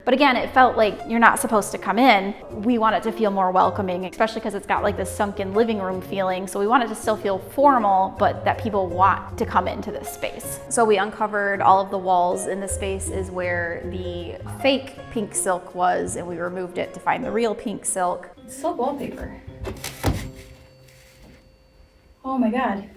But again, it felt like you're not supposed to come in. We want it to feel more welcoming, especially because it's got like this sunken living room feeling. So we want it to still feel formal, but that people want to come into this space. So we uncovered all of the walls in this space is where the fake pink silk was, and we removed it to find the real pink silk. It's still wallpaper. Oh my God.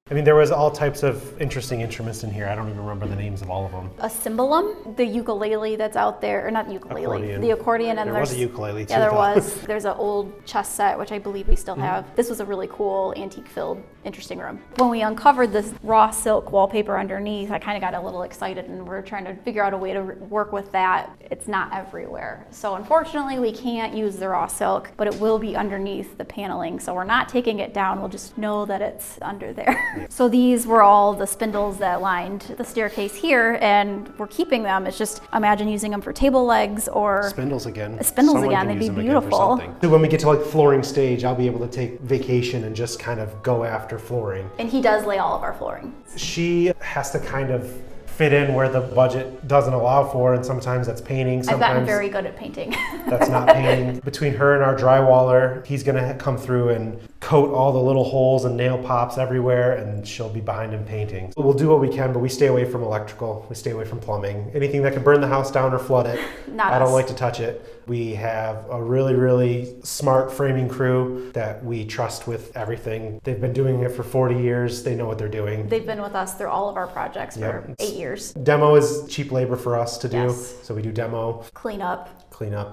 I mean, there was all types of interesting instruments in here. I don't even remember the names of all of them. A cimbalom, the ukulele that's out there, or not ukulele, Accordion. the accordion. And there was a ukulele too. Yeah, there was. There's an old chess set, which I believe we still have. This was a really cool, antique-filled, interesting room. When we uncovered this raw silk wallpaper underneath, I kind of got a little excited, and we're trying to figure out a way to work with that. It's not everywhere. So unfortunately, we can't use the raw silk, but it will be underneath the paneling. So we're not taking it down. We'll just know that it's under there. So these were all the spindles that lined the staircase here, and we're keeping them. It's just, imagine using them for table legs or spindles again. Spindles again, they'd be beautiful. So when we get to like flooring stage, I'll be able to take vacation and just kind of go after flooring. And he does lay all of our flooring. She has to kind of fit in where the budget doesn't allow for, and sometimes that's painting. Sometimes I've gotten very good at painting. That's not painting. Between her and our drywaller, he's gonna come through and coat all the little holes and nail pops everywhere, and she'll be behind him painting. We'll do what we can, but we stay away from electrical. We stay away from plumbing. Anything that could burn the house down or flood it. I don't like to touch it. We have a really, really smart framing crew that we trust with everything. They've been doing it for 40 years. They know what they're doing. They've been with us through all of our projects for 8 years. Demo is cheap labor for us to do. Yes. So we do demo. Clean up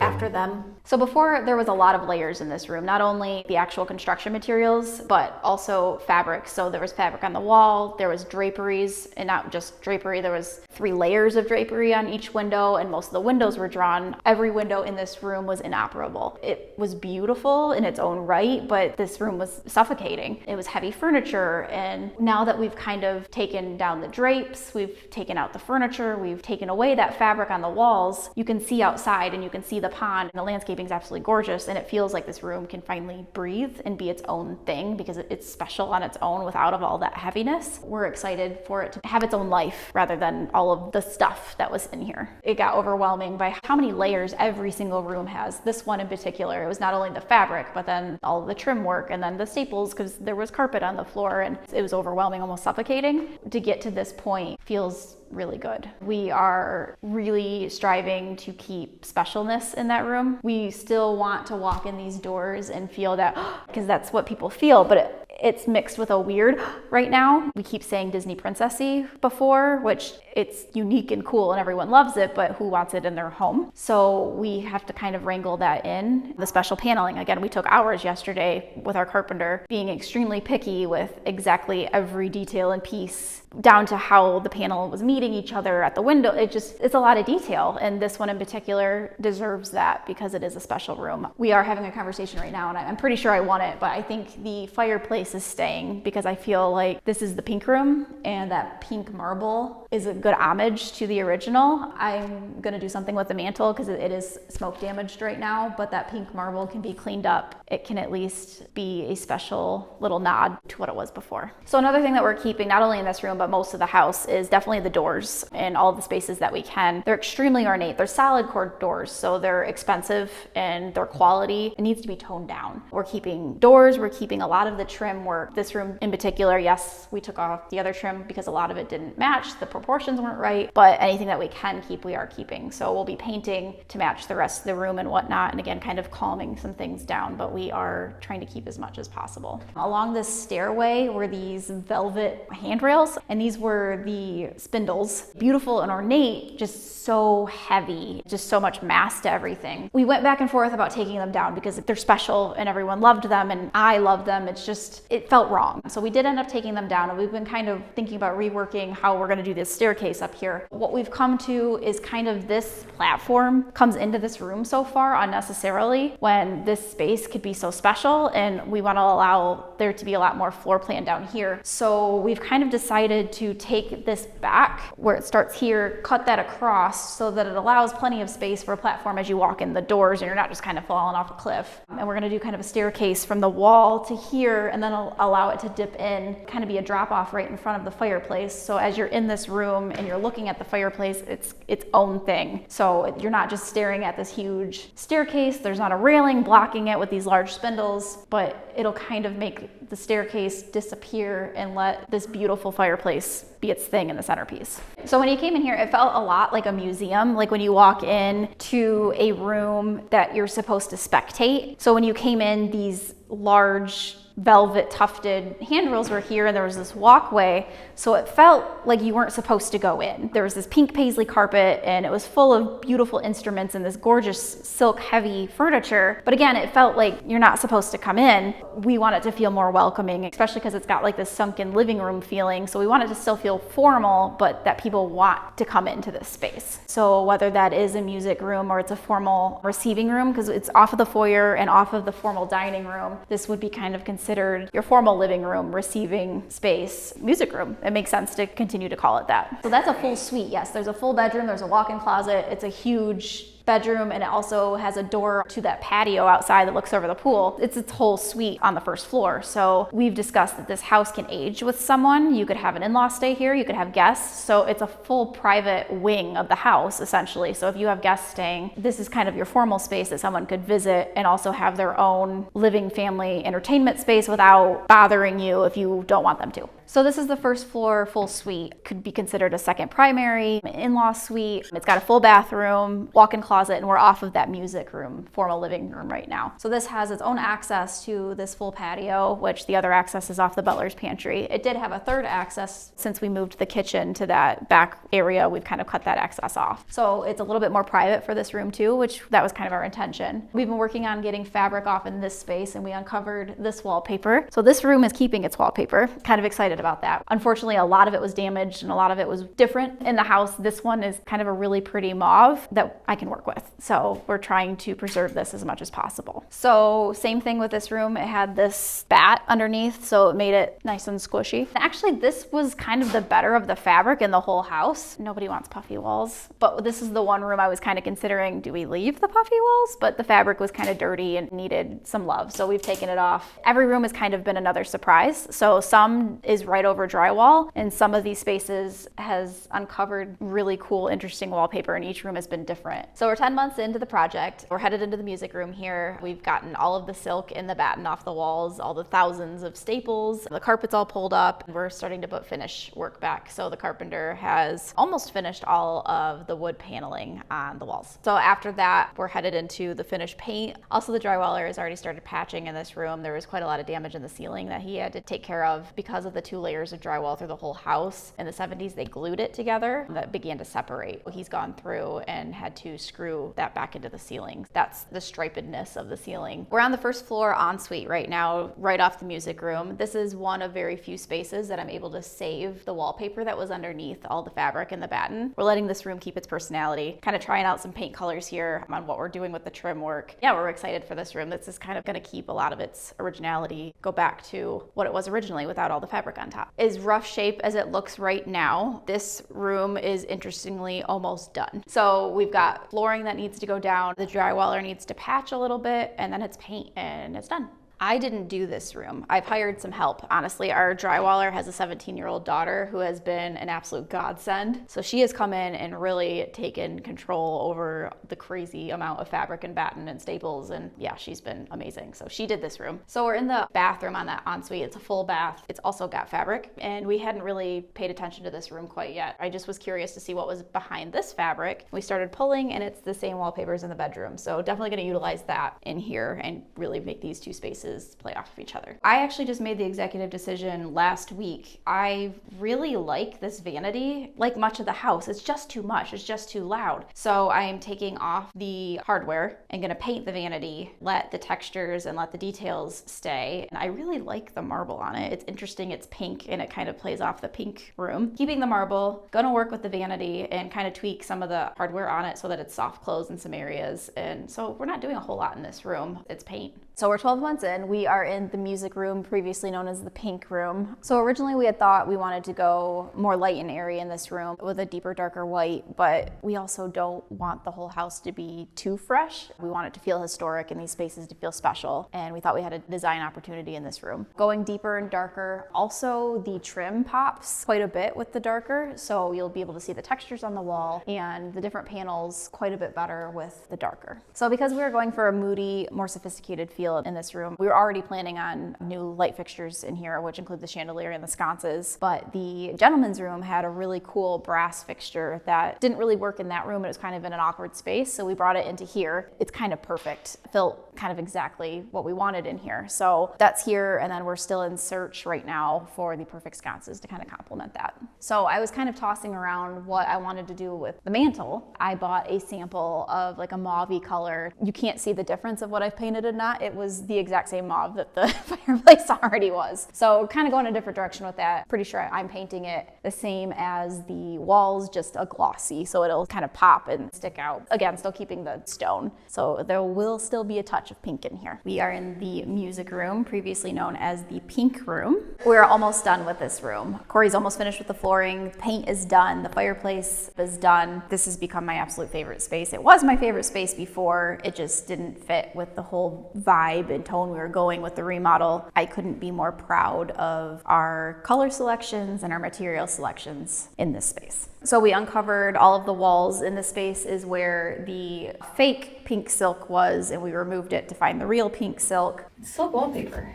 After them. So before, there was a lot of layers in this room, not only the actual construction materials, but also fabric. So there was fabric on the wall, there was draperies, and not just drapery, there was 3 layers of drapery on each window, and most of the windows were drawn. Every window in this room was inoperable. It was beautiful in its own right, but this room was suffocating. It was heavy furniture, and now that we've kind of taken down the drapes, we've taken out the furniture, we've taken away that fabric on the walls, you can see outside and you can see the pond, and the landscaping is absolutely gorgeous, and it feels like this room can finally breathe and be its own thing because it's special on its own without all that heaviness. We're excited for it to have its own life rather than all of the stuff that was in here. It got overwhelming by how many layers every single room has. This one in particular, it was not only the fabric, but then all of the trim work and then the staples, because there was carpet on the floor, and it was overwhelming, almost suffocating. To get to this point feels really good. We are really striving to keep specialness in that room. We still want to walk in these doors and feel that, because that's what people feel, but it's mixed with a weird right now. We keep saying Disney princessy before, which it's unique and cool and everyone loves it, but who wants it in their home? So we have to kind of wrangle that in. The special paneling, again, we took hours yesterday with our carpenter being extremely picky with exactly every detail and piece, down to how the panel was meeting each other at the window. It's a lot of detail, and this one in particular deserves that because it is a special room. We are having a conversation right now, and I'm pretty sure I want it, but I think the fireplace is staying because I feel like this is the pink room, and that pink marble is a good homage to the original. I'm gonna do something with the mantle because it is smoke damaged right now, but that pink marble can be cleaned up. It can at least be a special little nod to what it was before. So another thing that we're keeping, not only in this room, but most of the house, is definitely the doors and all the spaces that we can. They're extremely ornate. They're solid core doors, so they're expensive and their quality, it needs to be toned down. We're keeping doors, we're keeping a lot of the trim work. This room in particular, yes, we took off the other trim because a lot of it didn't match, the proportions weren't right, but anything that we can keep, we are keeping. So we'll be painting to match the rest of the room and whatnot, and again, kind of calming some things down, but we are trying to keep as much as possible. Along this stairway were these velvet handrails, and these were the spindles. Beautiful and ornate, just so heavy, just so much mass to everything. We went back and forth about taking them down because they're special and everyone loved them and I love them. It felt wrong. So we did end up taking them down, and we've been kind of thinking about reworking how we're gonna do this staircase up here. What we've come to is kind of this platform comes into this room so far unnecessarily when this space could be so special, and we wanna allow there to be a lot more floor plan down here. So we've kind of decided to take this back where it starts here, cut that across so that it allows plenty of space for a platform as you walk in the doors and you're not just kind of falling off a cliff. And we're gonna do kind of a staircase from the wall to here and then allow it to dip in, kind of be a drop off right in front of the fireplace. So as you're in this room and you're looking at the fireplace, it's its own thing. So you're not just staring at this huge staircase, there's not a railing blocking it with these large spindles, but it'll kind of make the staircase disappear and let this beautiful fireplace be its thing in the centerpiece. So when you came in here, it felt a lot like a museum, like when you walk in to a room that you're supposed to spectate. So when you came in, these large velvet tufted handrails were here and there was this walkway, so it felt like you weren't supposed to go in. There was this pink paisley carpet and it was full of beautiful instruments and this gorgeous silk heavy furniture, but again, it felt like you're not supposed to come in. We want it to feel more welcoming, especially because it's got like this sunken living room feeling, so we want it to still feel formal, but that people want to come into this space. So whether that is a music room or it's a formal receiving room, because it's off of the foyer and off of the formal dining room, this would be kind of considered your formal living room, receiving space, music room. It makes sense to continue to call it that. So that's a full suite. Yes, there's a full bedroom, there's a walk-in closet, it's a huge bedroom, and it also has a door to that patio outside that looks over the pool. It's its whole suite on the first floor. So we've discussed that this house can age with someone. You could have an in-law stay here, you could have guests. So it's a full private wing of the house, essentially. So if you have guests staying, this is kind of your formal space that someone could visit and also have their own living family entertainment space without bothering you if you don't want them to. So this is the first floor full suite. Could be considered a second primary, in-law suite. It's got a full bathroom, walk-in closet, and we're off of that music room, formal living room right now. So this has its own access to this full patio, which the other access is off the butler's pantry. It did have a third access since we moved the kitchen to that back area. We've kind of cut that access off. So it's a little bit more private for this room too, which that was kind of our intention. We've been working on getting fabric off in this space and we uncovered this wallpaper. So this room is keeping its wallpaper. Kind of excited about that. Unfortunately, a lot of it was damaged and a lot of it was different in the house. This one is kind of a really pretty mauve that I can work with. So we're trying to preserve this as much as possible. So same thing with this room. It had this bat underneath, so it made it nice and squishy. Actually, this was kind of the better of the fabric in the whole house. Nobody wants puffy walls, but this is the one room I was kind of considering, do we leave the puffy walls? But the fabric was kind of dirty and needed some love, so we've taken it off. Every room has kind of been another surprise. So some is right over drywall, and some of these spaces has uncovered really cool, interesting wallpaper, and each room has been different. So we're 10 months into the project. We're headed into the music room here. We've gotten all of the silk and the batten off the walls, all the thousands of staples. The carpet's all pulled up. We're starting to put finish work back. So the carpenter has almost finished all of the wood paneling on the walls. So after that, we're headed into the finished paint. Also, the drywaller has already started patching in this room. There was quite a lot of damage in the ceiling that he had to take care of because of the 2 layers of drywall through the whole house. In the 70s, they glued it together. That began to separate. He's gone through and had to screw that back into the ceiling. That's the stripedness of the ceiling. We're on the first floor ensuite right now, right off the music room. This is one of very few spaces that I'm able to save the wallpaper that was underneath all the fabric and the batten. We're letting this room keep its personality, kind of trying out some paint colors here on what we're doing with the trim work. Yeah, we're excited for this room. This is kind of going to keep a lot of its originality, go back to what it was originally without all the fabric on top. As rough shape as it looks right now, this room is interestingly almost done. So we've got flooring that needs to go down, the drywaller needs to patch a little bit, and then it's paint and it's done. I didn't do this room. I've hired some help. Honestly, our drywaller has a 17-year-old daughter who has been an absolute godsend. So she has come in and really taken control over the crazy amount of fabric and batten and staples. And yeah, she's been amazing. So she did this room. So we're in the bathroom on that ensuite. It's a full bath. It's also got fabric. And we hadn't really paid attention to this room quite yet. I just was curious to see what was behind this fabric. We started pulling and it's the same wallpapers in the bedroom. So definitely gonna utilize that in here and really make these two spaces play off of each other. I actually just made the executive decision last week. I really like this vanity. Like much of the house, it's just too much. It's just too loud. So I am taking off the hardware and gonna paint the vanity, let the textures and let the details stay. And I really like the marble on it. It's interesting, it's pink and it kind of plays off the pink room. Keeping the marble, gonna work with the vanity and kind of tweak some of the hardware on it so that it's soft close in some areas. And so we're not doing a whole lot in this room. It's paint. So we're 12 months in and we are in the music room, previously known as the pink room. So originally we had thought we wanted to go more light and airy in this room with a deeper, darker white, but we also don't want the whole house to be too fresh. We want it to feel historic and these spaces to feel special, and we thought we had a design opportunity in this room. Going deeper and darker, also the trim pops quite a bit with the darker, so you'll be able to see the textures on the wall and the different panels quite a bit better with the darker. So because we were going for a moody, more sophisticated feel in this room, we were already planning on new light fixtures in here, which include the chandelier and the sconces, but the gentleman's room had a really cool brass fixture that didn't really work in that room. It was kind of in an awkward space, so we brought it into here. It's kind of perfect. It felt kind of exactly what we wanted in here. So that's here, and then we're still in search right now for the perfect sconces to kind of complement that. So I was kind of tossing around what I wanted to do with the mantle. I bought a sample of like a mauve-y color. You can't see the difference of what I've painted and not. It was the exact same mauve that the fireplace already was. So kind of going a different direction with that. Pretty sure I'm painting it the same as the walls, just a glossy, so it'll kind of pop and stick out. Again, still keeping the stone. So there will still be a touch of pink in here. We are in the music room, previously known as the pink room. We're almost done with this room. Corey's almost finished with the flooring. Paint is done. The fireplace is done. This has become my absolute favorite space. It was my favorite space before. It just didn't fit with the whole vibe and tone we were going with the remodel. I couldn't be more proud of our color selections and our material selections in this space. So we uncovered all of the walls in this space is where the fake pink silk was, and we removed it to find the real pink silk. Silk wallpaper.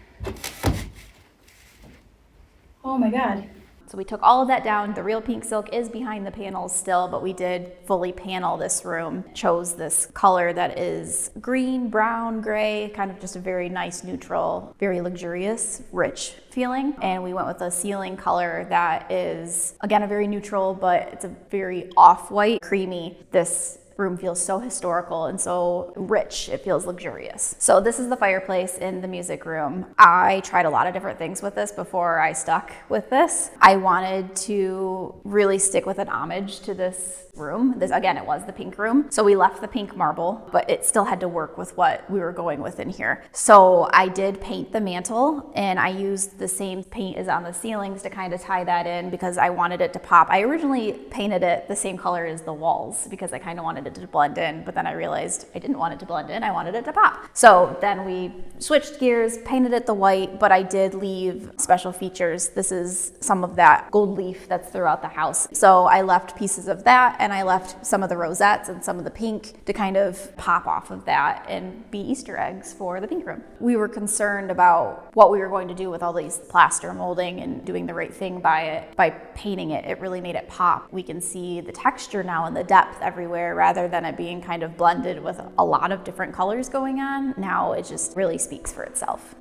Oh my God. So we took all of that down. The real pink silk is behind the panels still, but we did fully panel this room. Chose this color that is green, brown, gray, kind of just a very nice neutral, very luxurious, rich feeling. And we went with a ceiling color that is, again, a very neutral, but it's a very off-white, creamy. This room feels so historical and so rich. It feels luxurious. So this is the fireplace in the music room. I tried a lot of different things with this before I stuck with this. I wanted to really stick with an homage to this room. This, again, it was the pink room. So we left the pink marble, but it still had to work with what we were going with in here. So I did paint the mantle, and I used the same paint as on the ceilings to kind of tie that in because I wanted it to pop. I originally painted it the same color as the walls because I kind of wanted it to blend in, but then I realized I didn't want it to blend in, I wanted it to pop. So then we switched gears, painted it the white, but I did leave special features. This is some of that gold leaf that's throughout the house. So I left pieces of that, and I left some of the rosettes and some of the pink to kind of pop off of that and be Easter eggs for the pink room. We were concerned about what we were going to do with all these plaster molding and doing the right thing by it. By painting it, it really made it pop. We can see the texture now and the depth everywhere rather than it being kind of blended with a lot of different colors going on. Now it just really speaks for itself.